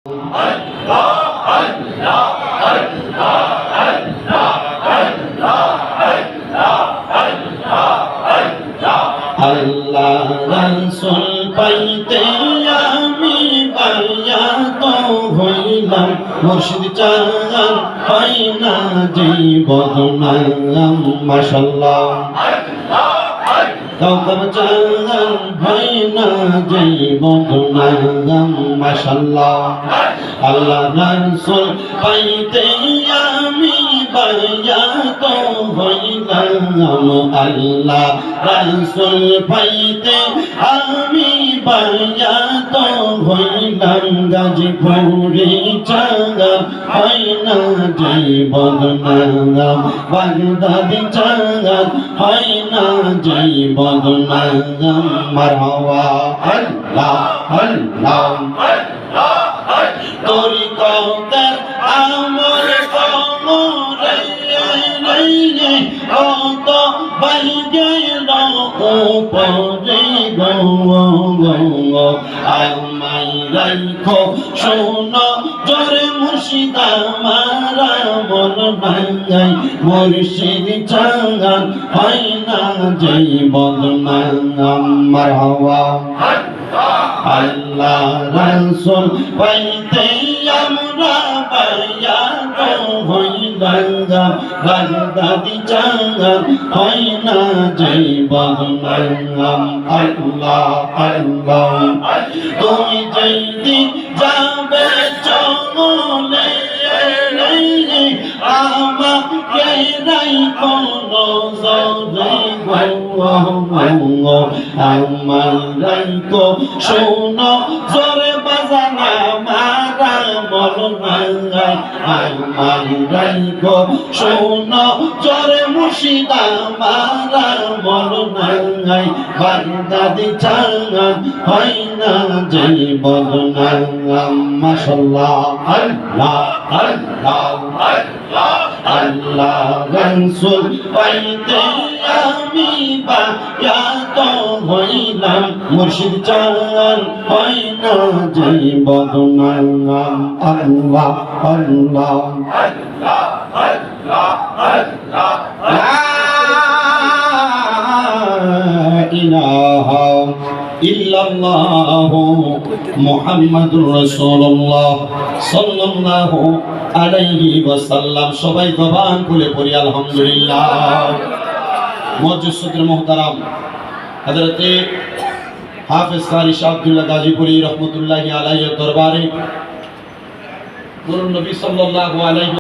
আল্লাহ রাসূল পাইতে আমি বায়াত হইলাম, মুর্শিদ চাঁদ হয় না জীবনাম। মাশাআল্লাহ কাউকাব চাঁদ হয় না জীবনাম। মাশাআল্লাহ আল্লাহ রাসূল পাইতে আমি বায়াত হইলাম, আল্লাহ রাসূল পাইতে আমি বায়াত হইলাম। গাজীপুরি চাঁদ হয় না জীবনাম, বাগদাদি চাঁদ হয় না জীবনাম। মারহাবা আল্লাহ আল্লাহ তরিকতের আমল কমরে কত বাই গেল উপরে গো। আমায় রাখো শোনো জোরে মুর্শিদ আমার মন ভাঙাই, মুর্শিদ চাঁদ হয় না জীবনাম। মারহাবা আল্লাহ রাসূল পাইতে আমরা বায়াত হইলাম, বাগদাদি চাঁদ হয় না জীবনাম। আল্লাহ আল্লাহ তুমি যেদিন যাবে চলে আমাকে নাই কোনো জরে গো। আমার রাইকো শোনো জোরে বাজানা মারা মন ভাঙাই, আমার রাইকো শোনো জোরে মুর্শিদ মারা মন ভাঙাই। বাগদাদি চাঁদ হয় না জীবনাম। মাশাআল্লাহ আল্লাহ আল্লাহ আল্লাহ রাসূল পাইতে আমি বায়াত হইলাম, মুর্শিদ চাঁদ হয় না জীবনাম। আল্লাহ আল্লাহ লা ইলাহা ইল্লাল্লাহ মুহাম্মাদুর রাসূলুল্লাহ সাল্লাল্লাহু আলাইহি ওয়াসাল্লাম। সবাই জবান খুলে পড়ি আলহামদুলিল্লাহ। মুআজ্জিজুল মুহতারাম হযরতে হাফেজ কারি শাহ আব্দুল্লাহ গাজীপুরি রহমাতুল্লাহি আলাইহির দরবারে নূরুন নবী সাল্লাল্লাহু আলাইহি